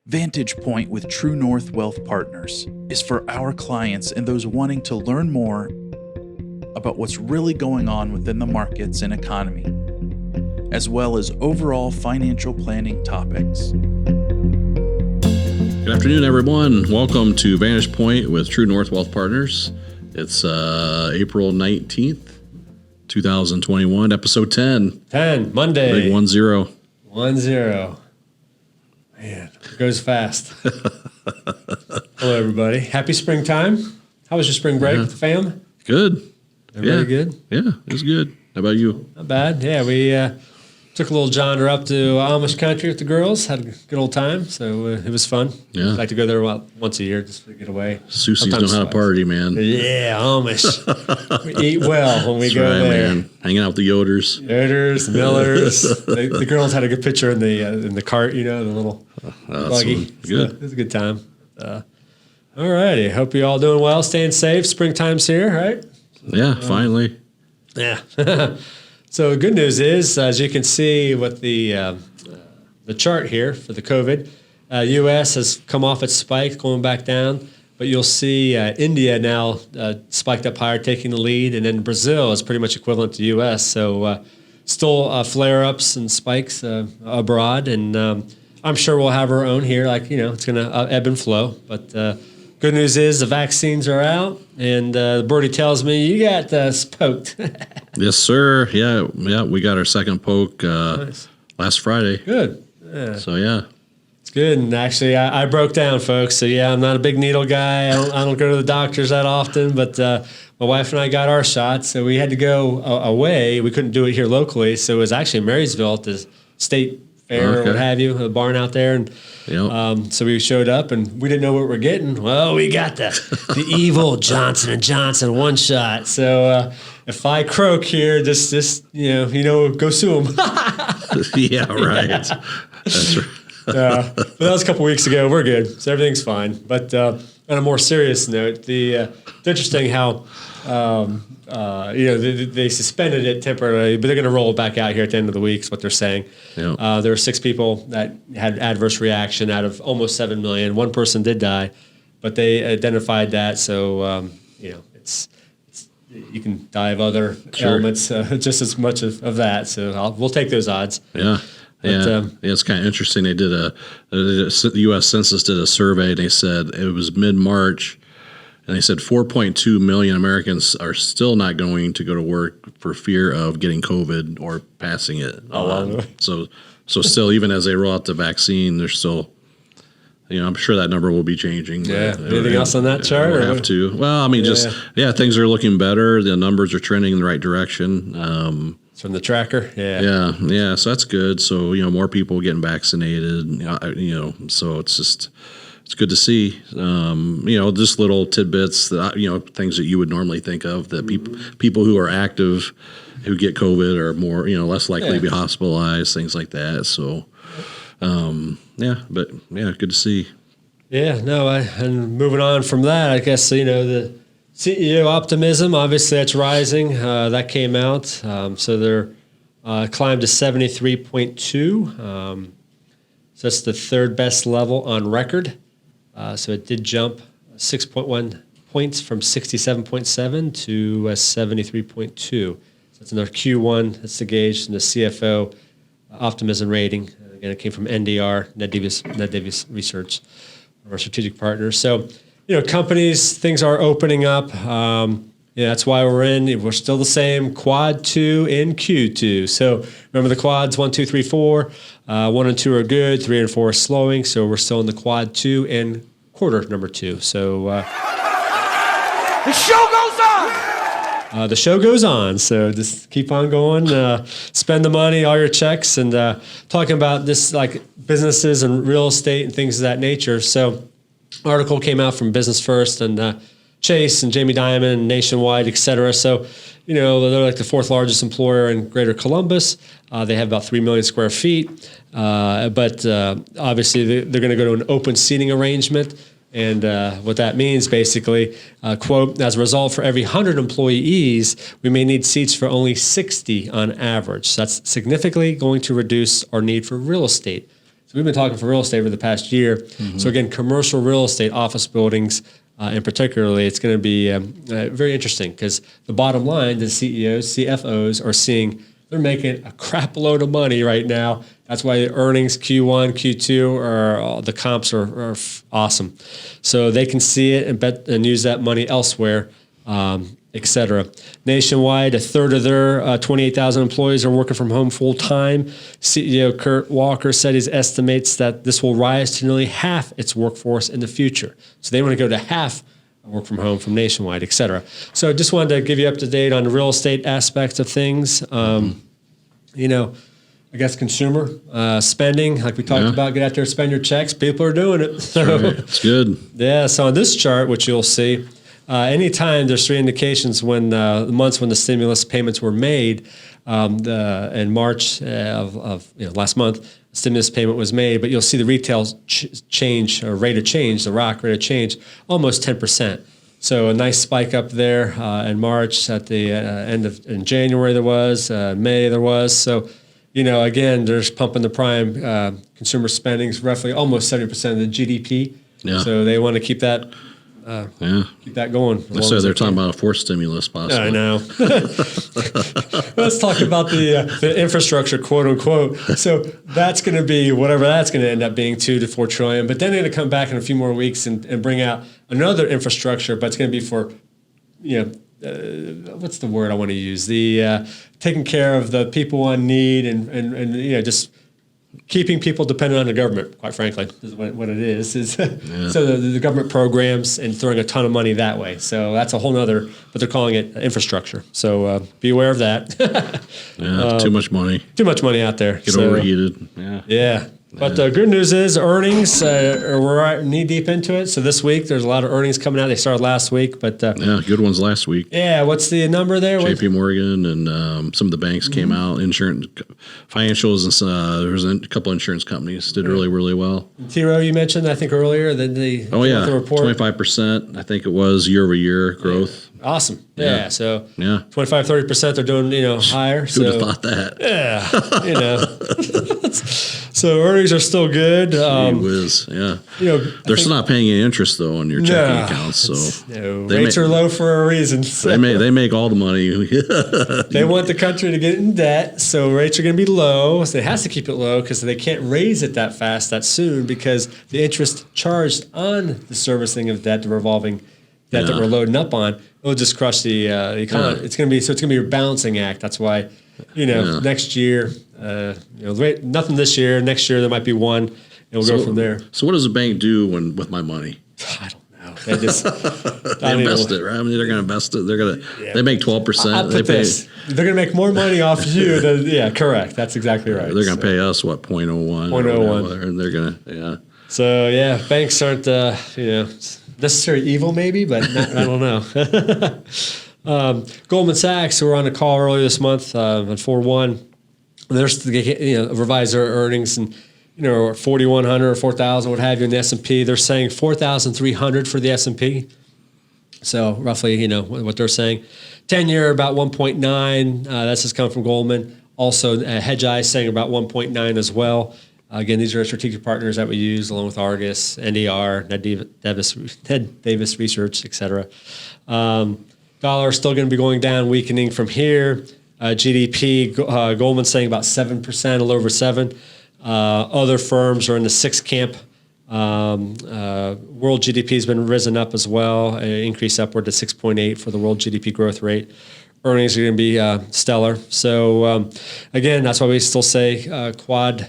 Vantage Point with True North Wealth Partners is for our clients and those wanting to learn more about what's really going on within the markets and economy, as well as overall financial planning topics. Good afternoon, everyone. Welcome to Vantage Point with True North Wealth Partners. It's April 19th, 2021, episode 10. 10, Monday. Big 1-0. 1-0. Man, it goes fast. Hello, everybody. Happy springtime. How was your spring break with the fam? Good. Everybody good? Yeah, it was good. How about you? Not bad. Yeah, we took a little jaunder up to Amish country with the girls. Had a good old time, so it was fun. Yeah. I like to go there once a year just to get away. Susies know how to party, man. Yeah, Amish. We eat well when we That's go right, there. man. Hanging out with the Yoders. Yoders, Millers. The girls had a good picture in the cart, the little buggy. Good. So it was a good time. All righty. Hope you all doing well, staying safe. Springtime's here, right? Yeah, finally. Yeah. So the good news is, as you can see with the chart here for the COVID, U.S. has come off its spike, going back down. But you'll see India now spiked up higher, taking the lead. And then Brazil is pretty much equivalent to U.S. So still flare-ups and spikes abroad. And I'm sure we'll have our own here. It's going to ebb and flow. But good news is the vaccines are out. And the birdie tells me you got poked. Yes, sir. Yeah, we got our second poke Nice. last Friday. Good. Yeah. So, yeah. It's good. And actually, I broke down, folks. So, yeah, I'm not a big needle guy. I don't go to the doctors that often. But my wife and I got our shots. So we had to go away. We couldn't do it here locally. So it was actually in Marysville at the state fair or what have you, a barn out there. And so we showed up, and we didn't know what we were getting. Well, we got the evil Johnson & Johnson one shot. So if I croak here, just go sue them. Yeah, right. That's right. But that was a couple weeks ago. We're good, so everything's fine. But on a more serious note, it's interesting how they suspended it temporarily, but they're going to roll it back out here at the end of the week. Is what they're saying. Yeah. There were 6 people that had adverse reaction out of almost 7 million. One person did die, but they identified that. So it's you can die of other ailments just as much of that. So we'll take those odds. Yeah. But, it's kind of interesting. They did the U.S. Census did a survey, and they said it was mid-March, and they said 4.2 million Americans are still not going to go to work for fear of getting COVID or passing it. So still, even as they roll out the vaccine, there's still, I'm sure that number will be changing. Yeah. Anything else on that chart? We'll have to. Well, I mean, things are looking better. The numbers are trending in the right direction. From the tracker, yeah. So that's good. So more people getting vaccinated. So it's good to see. Just little tidbits that things that you would normally think of that people who are active, who get COVID are more less likely to be hospitalized, things like that. So good to see. Yeah, no. And moving on from that, I guess the CEO optimism, obviously that's rising. That came out. So they're climbed to 73.2. So that's the third best level on record. So it did jump 6.1 points from 67.7 to 73.2. So that's another Q1. That's the gauge and the CFO optimism rating. Again, it came from NDR, Ned Davis Research, our strategic partners. So companies, things are opening up. That's why we're still the same quad 2 in Q2. So remember the quads 1, 2, 3, 4. 1 and 2 are good. 3 and 4 are slowing. So we're still in the quad 2 and quarter number 2. So the show goes on. The show goes on. So just keep on going. Spend the money, all your checks, and talking about this like businesses and real estate and things of that nature. So article came out from Business First and Chase and Jamie Dimon and Nationwide, et cetera. So, they're like the 4th largest employer in Greater Columbus. They have about 3 million square feet. But obviously, they're going to go to an open seating arrangement. And what that means, basically, quote, as a result, for every 100 employees, we may need seats for only 60 on average. So that's significantly going to reduce our need for real estate. So we've been talking for real estate over the past year. Mm-hmm. So again, commercial real estate, office buildings, and particularly, it's going to be very interesting because the bottom line, the CEOs, CFOs are seeing they're making a crap load of money right now. That's why the earnings Q1, Q2 are the comps are awesome. So they can see it and bet and use that money elsewhere, et cetera. Nationwide, a third of their 28,000 employees are working from home full time. CEO Kurt Walker said he estimates that this will rise to nearly half its workforce in the future. So they want to go to half work from home from Nationwide, et cetera. So just wanted to give you up to date on the real estate aspects of things. You know, I guess consumer spending, like we talked about, get out there, spend your checks. People are doing it. So, right. It's good. Yeah. So on this chart, which you'll see, anytime there's three indications when the months when the stimulus payments were made, in March of last month, the stimulus payment was made, but you'll see the retail change or rate of change, the ROC rate of change, almost 10%. So a nice spike up there in March. At the end of in January there was, May there was. So, again, they're just pumping the prime consumer spending, roughly almost 70% of the GDP. Yeah. So they want to keep that. Keep that going. So they're talking about a fourth stimulus, possibly. I know. Let's talk about the infrastructure, quote unquote. So that's going to be whatever that's going to end up being, $2 to $4 trillion. But then they're going to come back in a few more weeks and bring out another infrastructure, but it's going to be for, what's the word I want to use? The taking care of the people on need and just keeping people dependent on the government, quite frankly, is what it is. So the government programs and throwing a ton of money that way. So that's a whole nother, but they're calling it infrastructure. So be aware of that. Too much money. Too much money out there. Get overheated. Yeah. But the good news is earnings, we're knee deep into it. So this week, there's a lot of earnings coming out. They started last week, but good ones last week. Yeah, what's the number there? JP Morgan and some of the banks came out. Insurance, financials, and there was a couple insurance companies did really, really well. T. Rowe, you mentioned, I think earlier, that the report. 25%. I think it was year-over-year growth. Awesome. Yeah. So 25, 30% they're doing, higher. Who'd have thought that? Yeah. So earnings are still good. Whiz. Yeah. They're still not paying any interest though on your checking accounts. So rates are low for a reason. So. They make all the money. They want the country to get in debt, so rates are going to be low. So it has to keep it low because they can't raise it that fast, that soon, because the interest charged on the servicing of debt, the revolving debt that we're loading up on, it'll just crush the economy. Yeah. It's going to be a balancing act. That's why, next year, nothing this year. Next year there might be one, and we'll go from there. So what does a bank do with my money? I don't know. They just they invest it, right? I mean, they're going to invest it. They're going to. They make 12%. They're going to make more money off you than correct. That's exactly right. They're going to pay us what 0.01. 0.01. And they're going to So banks aren't necessarily evil, maybe, but I don't know. Goldman Sachs, who were on a call earlier this month on 4/1, they're revised their earnings and 4,100 or 4,000, what have you, in the S&P. They're saying 4,300 for the S&P. So roughly, what they're saying. 10-year about 1.9. That's just coming from Goldman. Also, Hedgeye saying about 1.9 as well. Again, these are strategic partners that we use along with Argus, NDR, Ned Davis Research, et cetera. Dollar is still going to be going down, weakening from here. GDP, Goldman saying about 7%, a little over 7%. Other firms are in the 6 camp. World GDP has been risen up as well, increase upward to 6.8 for the world GDP growth rate. Earnings are going to be stellar. So, again, that's why we still say quad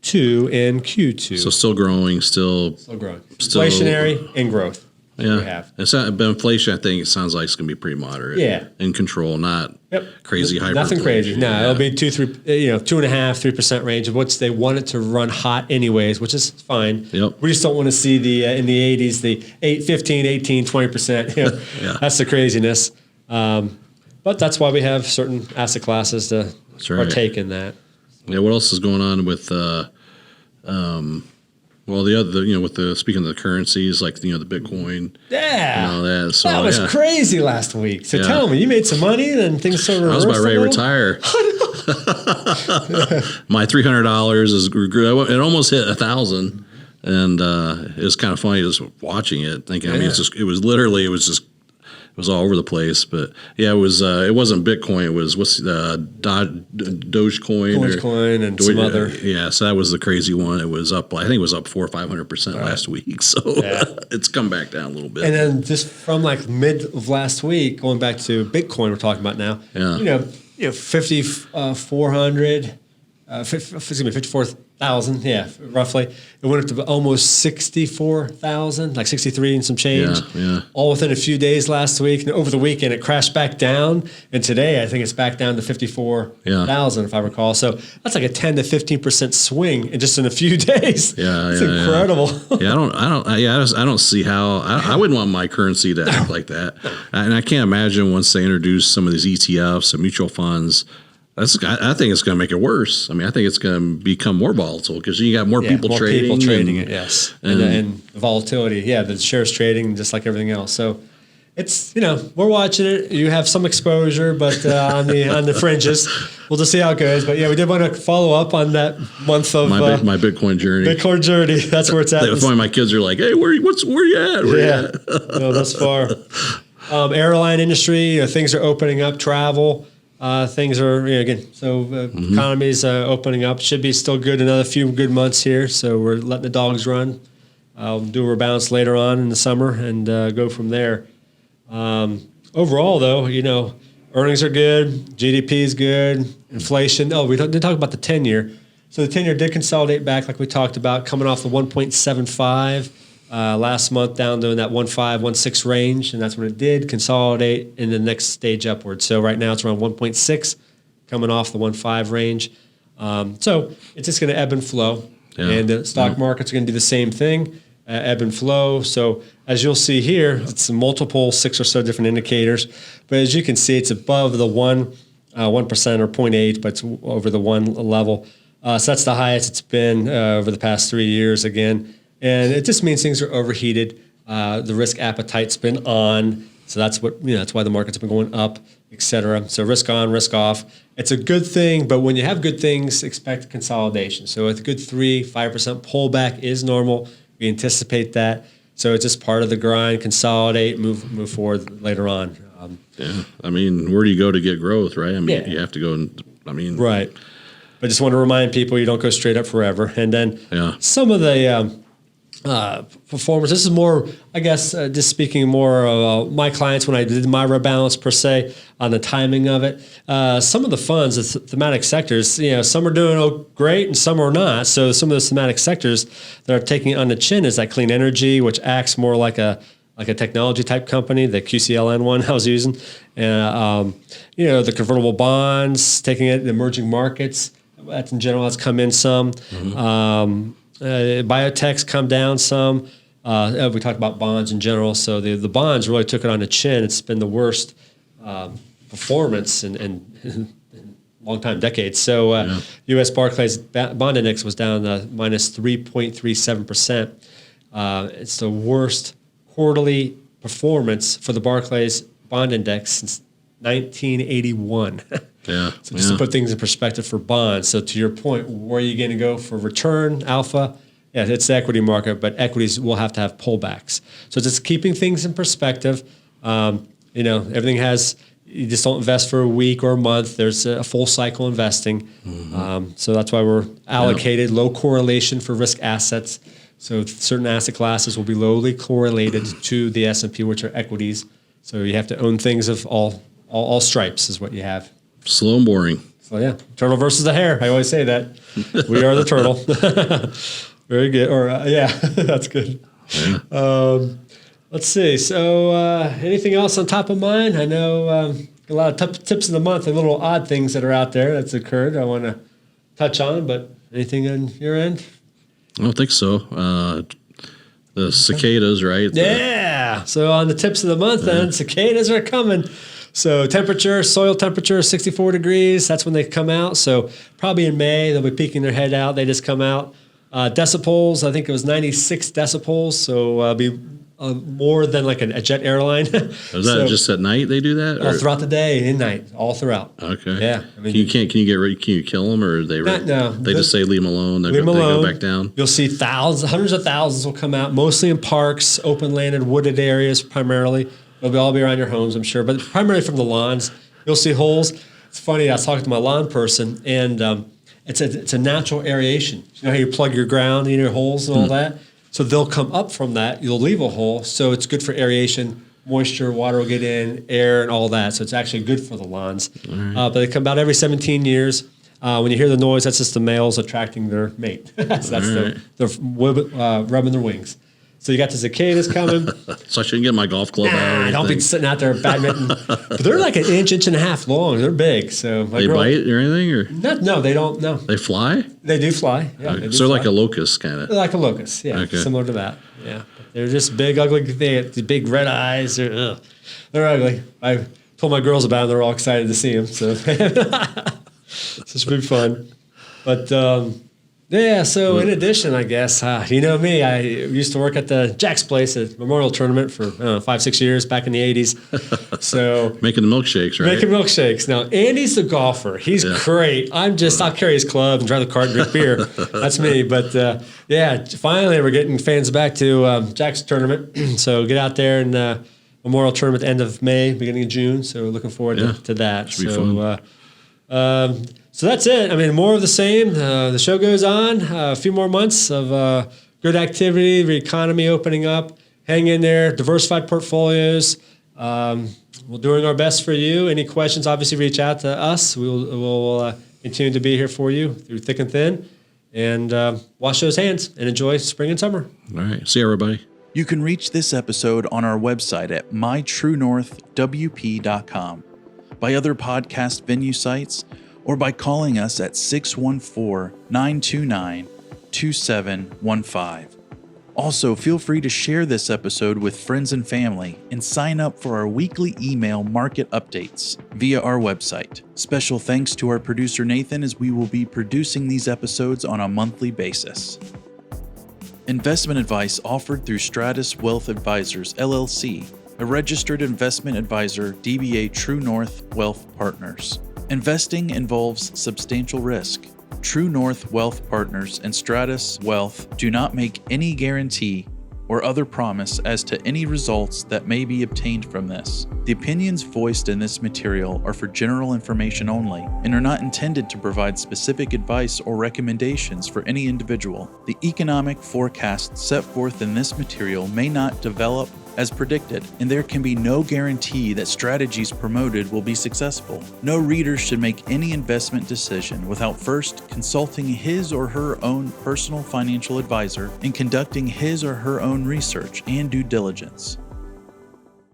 2 and Q2. So still growing, still growing. Inflationary and growth. Yeah. It's not, but inflation, I think it sounds like it's going to be pretty moderate. Yeah. In control, not crazy hyper. Nothing crazy. No, it'll be 2.5, 3% range of which they want it to run hot anyways, which is fine. Yep. We just don't want to see the in the 80s, the 15, 18, 20%. That's the craziness. But that's why we have certain asset classes to partake in that. Yeah, what else is going on with with the speaking of the currencies, like the Bitcoin, and all that. So that was crazy last week. So tell me, you made some money, and things sort of. I was about ready to retire. My $300 is it almost hit 1,000, and it was kind of funny just watching it, thinking. I mean, it was all over the place. But yeah, it wasn't Bitcoin. It was Dogecoin, Dogecoin, and some other. Yeah, so that was the crazy one. It was up. I think it was up 400 or 500% last week. So it's come back down a little bit. And then just from like mid of last week, going back to Bitcoin, we're talking about now. Yeah. 5,400. 54,000, roughly. It went up to almost 64,000, like 63 and some change. Yeah. All within a few days last week. And over the weekend, it crashed back down. And today, I think it's back down to 54,000, if I recall. So that's like a 10 to 15% swing in just in a few days. It's incredible. I don't see how. I wouldn't want my currency to act like that. And I can't imagine once they introduce some of these ETFs and mutual funds. I think it's going to make it worse. I mean, I think it's going to become more volatile because you got more people trading. It, yes. And volatility. Yeah, the shares trading just like everything else. So it's, we're watching it. You have some exposure, but on the fringes. We'll just see how it goes. But yeah, we did want to follow up on that month of my Bitcoin journey. Bitcoin journey. That's where it's at. That's why my kids are like, hey, where you at? Where you at? No, thus far. Airline industry, things are opening up, travel. Things are, economy's opening up. Should be still good another few good months here. So we're letting the dogs run. I'll do a rebalance later on in the summer and go from there. Overall, though, earnings are good. GDP is good. Inflation. Oh, we did talk about the 10-year. So the 10-year did consolidate back like we talked about, coming off the 1.75. Last month down to that 1.5, 1.6 range, and that's what it did, consolidate in the next stage upward. So right now it's around 1.6, coming off the 1.5 range. So it's just going to ebb and flow, and the stock markets are going to do the same thing, ebb and flow. So as you'll see here, it's multiple 6 or so different indicators, but as you can see, it's above the 1% or 0.8, but it's over the 1 level. So that's the highest it's been over the past 3 years again. And it just means things are overheated. The risk appetite's been on, so that's what that's why the market's been going up, et cetera. So risk on, risk off. It's a good thing, but when you have good things, expect consolidation. So a good 3-5% pullback is normal. We anticipate that. So it's just part of the grind. Consolidate, move forward later on. I mean, where do you go to get growth, right? I mean, you have to go right. But just want to remind people you don't go straight up forever. And then some of the performance. This is more, I guess, just speaking more of my clients when I did my rebalance per se on the timing of it. Some of the funds, the thematic sectors, some are doing great and some are not. So some of those thematic sectors that are taking it on the chin is like clean energy, which acts more like a technology type company, the QCLN one I was using, and the convertible bonds, taking it in emerging markets. That's in general, that's come in some. Biotech's come down some. We talked about bonds in general. So the bonds really took it on the chin. It's been the worst performance in long time, decades. So U.S. Barclays bond index was down minus 3.37%. It's the worst quarterly performance for the Barclays bond index since 1981. So just to put things in perspective for bonds. So to your point, where are you going to go for return, alpha? Yeah, it's the equity market, but equities will have to have pullbacks. So just keeping things in perspective. Everything has, you just don't invest for a week or a month. There's a full cycle investing. So that's why we're allocated low correlation for risk assets. So certain asset classes will be lowly correlated to the S&P, which are equities. So you have to own things of all stripes is what you have. Slow and boring. So turtle versus the hare. I always say that. We are the turtle. Very good. Or that's good. Let's see. So anything else on top of mind? I know a lot of tips of the month and little odd things that are out there that's occurred I want to touch on, but anything on your end? I don't think so. The cicadas, right? So on the tips of the month, then cicadas are coming. So soil temperature, 64 degrees. That's when they come out. So probably in May, they'll be peeking their head out. They just come out. Decibels, I think it was 96 decibels. So be more than like a jet airline. Is that just at night they do that? All throughout the day and night, all throughout. Okay. Yeah. I mean, can you kill them, or they just say leave them alone? They go back down. You'll see hundreds of thousands will come out, mostly in parks, open landed, wooded areas primarily. They'll all be around your homes, I'm sure, but primarily from the lawns. You'll see holes. It's funny. I was talking to my lawn person, and it's a natural aeration. You know how you plug your ground in your holes and all that. So they'll come up from that. You'll leave a hole, so it's good for aeration. Moisture, water will get in, air, and all that. So it's actually good for the lawns. But they come about every 17 years. When you hear the noise, that's just the males attracting their mate. They're rubbing their wings. So you got the cicadas coming. So I shouldn't get my golf club out. I don't be sitting out there badminton. But they're like an inch and a half long. They're big. So they bite or anything, or no, they don't. No, they fly. They do fly. Yeah, okay. So they're like a locust, kind of. Like a locust, yeah, similar to that. Yeah, but they're just big, ugly. They have the big red eyes. They're ugly. I told my girls about them. They're all excited to see them. So this should be fun. But yeah, so in addition, I guess, you know me, I used to work at the Jack's Place at Memorial Tournament for 5-6 years back in the 80s. So making the milkshakes, right? Making milkshakes. Now, Andy's the golfer. He's great. I'll carry his club and drive the cart and drink beer. That's me. But yeah, finally we're getting fans back to Jack's Tournament. So get out there and Memorial Tournament end of May, beginning of June. So we're looking forward to that. Should be fun. So that's it. I mean, more of the same. The show goes on. A few more months of good activity, the economy opening up. Hang in there. Diversified portfolios. We're doing our best for you. Any questions, obviously, reach out to us. We'll continue to be here for you through thick and thin. And wash those hands and enjoy spring and summer. All right. See you, everybody. You can reach this episode on our website at mytruenorthwp.com, by other podcast venue sites, or by calling us at 614-929-2715. Also, feel free to share this episode with friends and family and sign up for our weekly email market updates via our website. Special thanks to our producer Nathan, as we will be producing these episodes on a monthly basis. Investment advice offered through Stratus Wealth Advisors, LLC, a registered investment advisor, DBA True North Wealth Partners. Investing involves substantial risk. True North Wealth Partners and Stratus Wealth do not make any guarantee or other promise as to any results that may be obtained from this. The opinions voiced in this material are for general information only and are not intended to provide specific advice or recommendations for any individual. The economic forecasts set forth in this material may not develop as predicted, and there can be no guarantee that strategies promoted will be successful. No reader should make any investment decision without first consulting his or her own personal financial advisor and conducting his or her own research and due diligence.